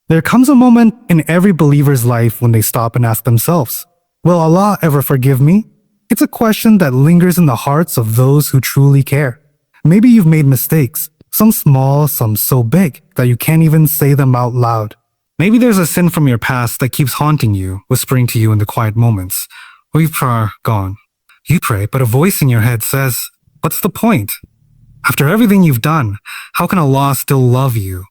There comes a moment in every believer's life when they stop and ask themselves, will Allah ever forgive me? It's a question that lingers in the hearts of those who truly care. Maybe you've made mistakes, some small, some so big that you can't even say them out loud. Maybe there's a sin from your past that keeps haunting you, whispering to you in the quiet moments. We've far gone. You pray, but a voice in your head says, what's the point? After everything you've done, how can Allah still love you?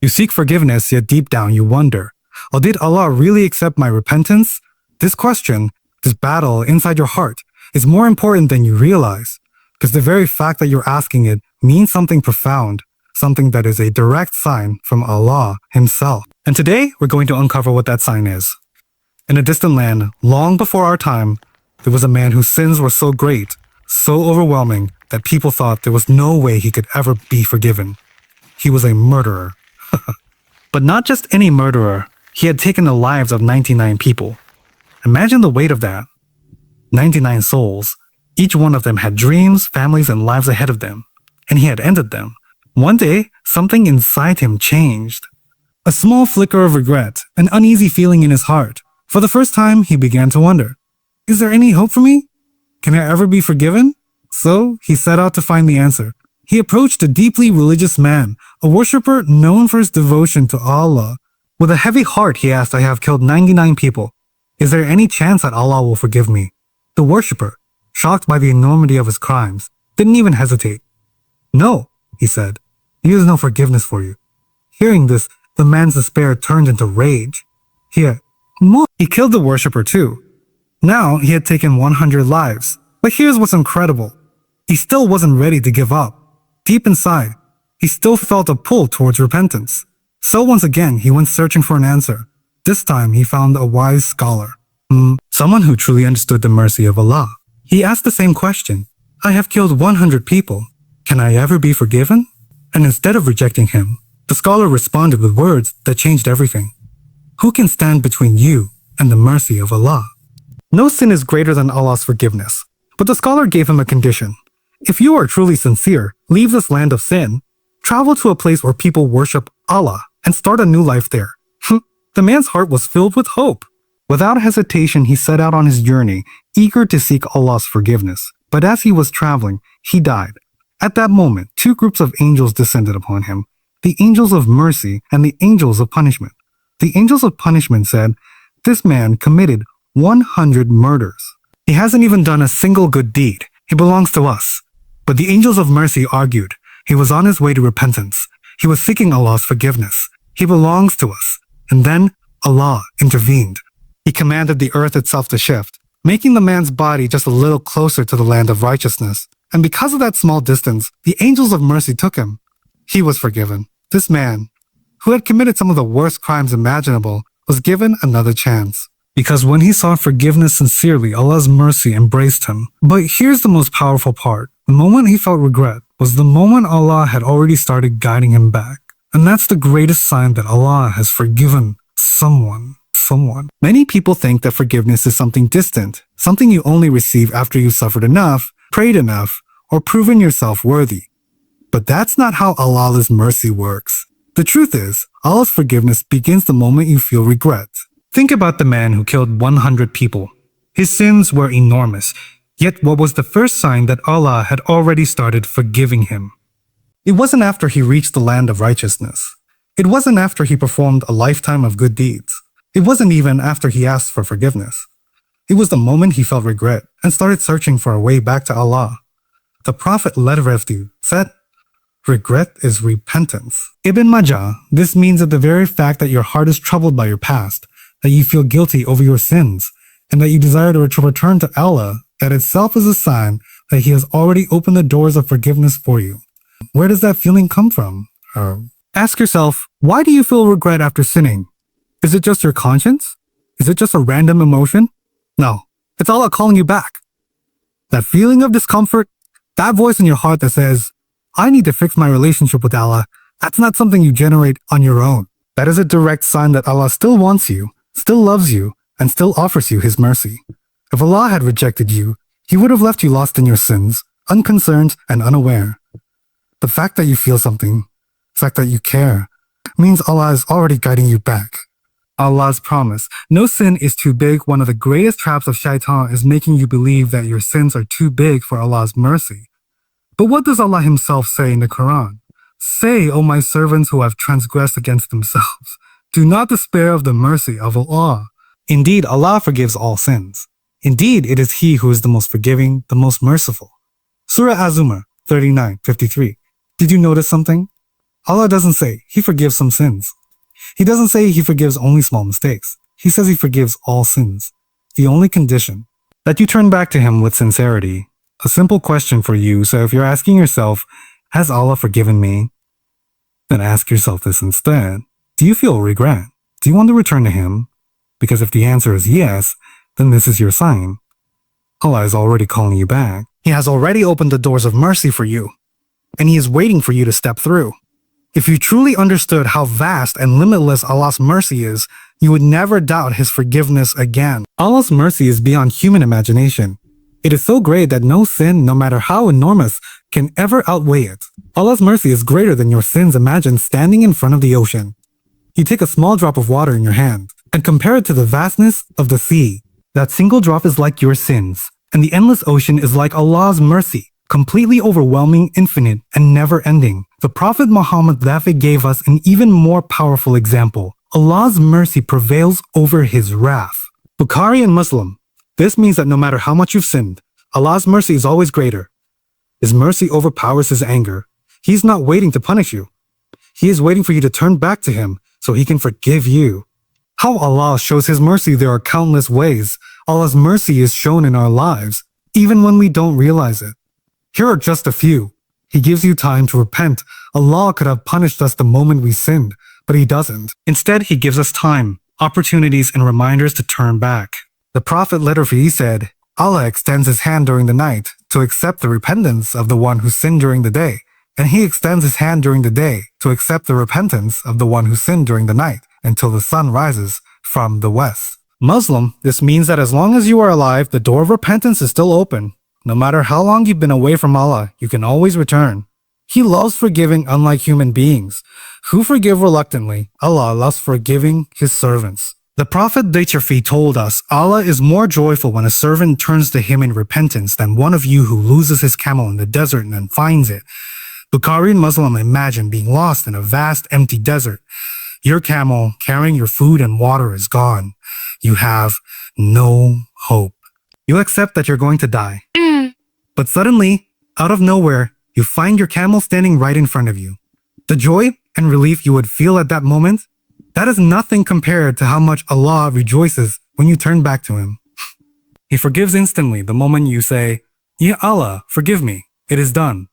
You seek forgiveness, yet deep down you wonder, oh, did Allah really accept my repentance? This question, this battle inside your heart, is more important than you realize, because the very fact that you're asking it means something profound, something that is a direct sign from Allah Himself. And today, we're going to uncover what that sign is. In a distant land, long before our time, there was a man whose sins were so great, so overwhelming, that people thought there was no way he could ever be forgiven. He was a murderer. But not just any murderer, he had taken the lives of 99 people. Imagine the weight of that. 99 souls. Each one of them had dreams, families, and lives ahead of them. And he had ended them. One day, something inside him changed. A small flicker of regret, an uneasy feeling in his heart. For the first time, he began to wonder, is there any hope for me? Can I ever be forgiven? So, he set out to find the answer. He approached a deeply religious man, a worshipper known for his devotion to Allah. With a heavy heart, he asked, I have killed 99 people. Is there any chance that Allah will forgive me? The worshipper, shocked by the enormity of his crimes, didn't even hesitate. No, he said, there is no forgiveness for you. Hearing this, the man's despair turned into rage. He killed the worshipper too. Now he had taken 100 lives. But here's what's incredible. He still wasn't ready to give up. Deep inside, he still felt a pull towards repentance. So once again, he went searching for an answer. This time, he found a wise scholar. Someone who truly understood the mercy of Allah. He asked the same question. I have killed 100 people. Can I ever be forgiven? And instead of rejecting him, the scholar responded with words that changed everything. Who can stand between you and the mercy of Allah? No sin is greater than Allah's forgiveness. But the scholar gave him a condition. If you are truly sincere, leave this land of sin, travel to a place where people worship Allah, and start a new life there. The man's heart was filled with hope. Without hesitation, he set out on his journey, eager to seek Allah's forgiveness. But as he was traveling, he died. At that moment, two groups of angels descended upon him, the angels of mercy and the angels of punishment. The angels of punishment said, this man committed 100 murders. He hasn't even done a single good deed. He belongs to us. But the angels of mercy argued, he was on his way to repentance. He was seeking Allah's forgiveness. He belongs to us. And then Allah intervened. He commanded the earth itself to shift, making the man's body just a little closer to the land of righteousness. And because of that small distance, the angels of mercy took him. He was forgiven. This man, who had committed some of the worst crimes imaginable, was given another chance. Because when he sought forgiveness sincerely, Allah's mercy embraced him. But here's the most powerful part. The moment he felt regret was the moment Allah had already started guiding him back. And that's the greatest sign that Allah has forgiven someone. Many people think that forgiveness is something distant, something you only receive after you've suffered enough, prayed enough, or proven yourself worthy. But that's not how Allah's mercy works. The truth is, Allah's forgiveness begins the moment you feel regret. Think about the man who killed 100 people. His sins were enormous, yet what was the first sign that Allah had already started forgiving him? It wasn't after he reached the land of righteousness. It wasn't after he performed a lifetime of good deeds. It wasn't even after he asked for forgiveness. It was the moment he felt regret and started searching for a way back to Allah. The Prophet said, regret is repentance. Ibn Majah, this means that the very fact that your heart is troubled by your past, that you feel guilty over your sins, and that you desire to return to Allah, that itself is a sign that He has already opened the doors of forgiveness for you. Where does that feeling come from? Ask yourself, why do you feel regret after sinning? Is it just your conscience? Is it just a random emotion? No, it's Allah calling you back. That feeling of discomfort, that voice in your heart that says, I need to fix my relationship with Allah, that's not something you generate on your own. That is a direct sign that Allah still wants you, still loves you, and still offers you His mercy. If Allah had rejected you, He would have left you lost in your sins, unconcerned and unaware. The fact that you feel something, the fact that you care, means Allah is already guiding you back. Allah's promise. No sin is too big. One of the greatest traps of shaitan is making you believe that your sins are too big for Allah's mercy. But what does Allah himself say in the Quran? Say, O my servants who have transgressed against themselves, do not despair of the mercy of Allah. Indeed, Allah forgives all sins. Indeed, it is He who is the most forgiving, the most merciful. Surah Az-Zumar 39:53. Did you notice something? Allah doesn't say He forgives some sins. He doesn't say He forgives only small mistakes. He says He forgives all sins. The only condition, that you turn back to Him with sincerity. A simple question for you, so if you're asking yourself, has Allah forgiven me? Then ask yourself this instead. Do you feel regret? Do you want to return to Him? Because if the answer is yes, then this is your sign. Allah is already calling you back. He has already opened the doors of mercy for you, and He is waiting for you to step through. If you truly understood how vast and limitless Allah's mercy is, you would never doubt His forgiveness again. Allah's mercy is beyond human imagination. It is so great that no sin, no matter how enormous, can ever outweigh it. Allah's mercy is greater than your sins. Imagine standing in front of the ocean. You take a small drop of water in your hand and compare it to the vastness of the sea. That single drop is like your sins, and the endless ocean is like Allah's mercy, completely overwhelming, infinite, and never-ending. The Prophet Muhammad therefore gave us an even more powerful example. Allah's mercy prevails over His wrath. Bukhari and Muslim. This means that no matter how much you've sinned, Allah's mercy is always greater. His mercy overpowers His anger. He's not waiting to punish you. He is waiting for you to turn back to Him so He can forgive you. How Allah shows His mercy, there are countless ways. Allah's mercy is shown in our lives, even when we don't realize it. Here are just a few. He gives you time to repent. Allah could have punished us the moment we sinned, but He doesn't. Instead, He gives us time, opportunities, and reminders to turn back. The Prophet literally said, Allah extends His hand during the night to accept the repentance of the one who sinned during the day, and He extends His hand during the day to accept the repentance of the one who sinned during the night until the sun rises from the west. Muslim, this means that as long as you are alive, the door of repentance is still open. No matter how long you've been away from Allah, you can always return. He loves forgiving unlike human beings, who forgive reluctantly. Allah loves forgiving His servants. The Prophet Daichafi told us, Allah is more joyful when a servant turns to Him in repentance than one of you who loses his camel in the desert and then finds it. Bukhari and Muslim, imagine being lost in a vast empty desert. Your camel carrying your food and water is gone. You have no hope. You accept that you're going to die. But suddenly, out of nowhere, you find your camel standing right in front of you. The joy and relief you would feel at that moment, that is nothing compared to how much Allah rejoices when you turn back to Him. He forgives instantly the moment you say, Ya Allah, forgive me. It is done.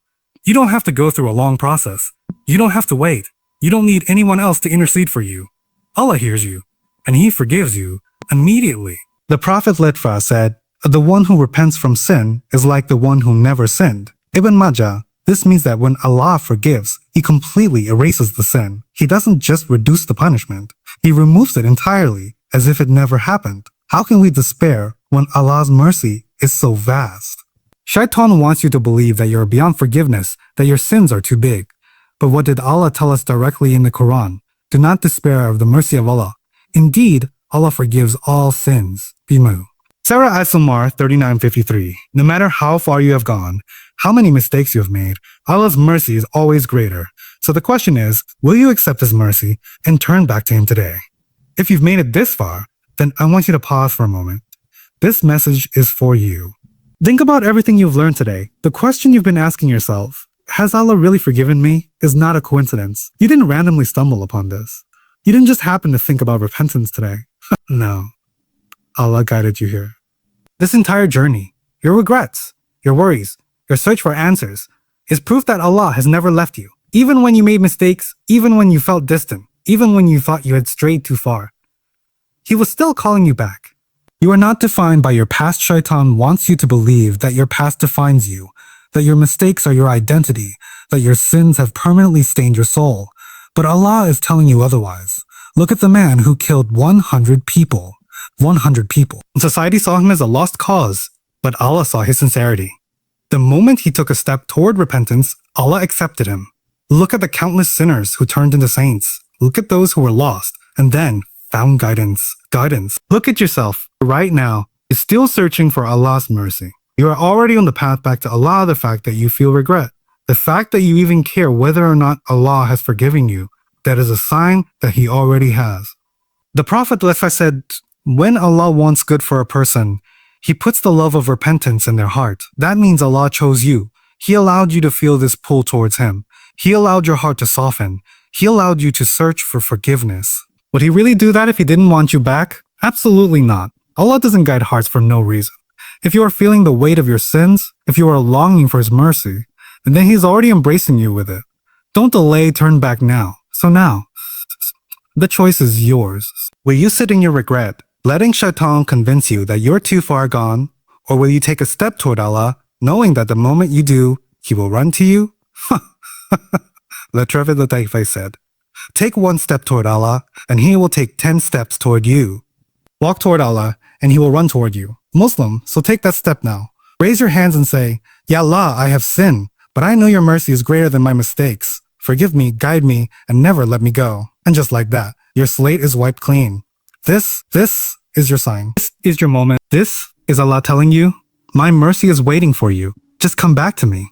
You don't have to go through a long process. You don't have to wait. You don't need anyone else to intercede for you. Allah hears you, and He forgives you immediately. The Prophet Litfa said, the one who repents from sin is like the one who never sinned. Ibn Majah. This means that when Allah forgives, He completely erases the sin. He doesn't just reduce the punishment. He removes it entirely, as if it never happened. How can we despair when Allah's mercy is so vast? Shaitan wants you to believe that you're beyond forgiveness, that your sins are too big. But what did Allah tell us directly in the Quran? Do not despair of the mercy of Allah. Indeed, Allah forgives all sins. Bimu. Surah As-Zumar 39:53. No matter how far you have gone, how many mistakes you have made, Allah's mercy is always greater. So the question is, will you accept His mercy and turn back to Him today? If you've made it this far, then I want you to pause for a moment. This message is for you. Think about everything you've learned today. The question you've been asking yourself, has Allah really forgiven me, is not a coincidence. You didn't randomly stumble upon this. You didn't just happen to think about repentance today. No. Allah guided you here. This entire journey, your regrets, your worries, your search for answers, is proof that Allah has never left you. Even when you made mistakes, even when you felt distant, even when you thought you had strayed too far, He was still calling you back. You are not defined by your past. Shaitan wants you to believe that your past defines you, that your mistakes are your identity, that your sins have permanently stained your soul. But Allah is telling you otherwise. Look at the man who killed 100 people. 100 people. Society saw him as a lost cause, but Allah saw his sincerity. The moment he took a step toward repentance, Allah accepted him. Look at the countless sinners who turned into saints. Look at those who were lost and then found guidance. Look at yourself right now. You're still searching for Allah's mercy. You are already on the path back to Allah. The fact that you feel regret, the fact that you even care whether or not Allah has forgiven you, that is a sign that He already has. The Prophet said, when Allah wants good for a person, He puts the love of repentance in their heart. That means Allah chose you. He allowed you to feel this pull towards Him. He allowed your heart to soften. He allowed you to search for forgiveness. Would He really do that if He didn't want you back? Absolutely not. Allah doesn't guide hearts for no reason. If you are feeling the weight of your sins, if you are longing for His mercy, then He's already embracing you with it. Don't delay, turn back now. So now, the choice is yours. Will you sit in your regret, letting Shaitan convince you that you're too far gone? Or will you take a step toward Allah, knowing that the moment you do, He will run to you? The Prophet said, take one step toward Allah, and He will take 10 steps toward you. Walk toward Allah, and He will run toward you. Muslim, so take that step now. Raise your hands and say, Ya Allah, I have sinned, but I know Your mercy is greater than my mistakes. Forgive me, guide me, and never let me go. And just like that, your slate is wiped clean. This is your sign. This is your moment. This is Allah telling you, my mercy is waiting for you. Just come back to me.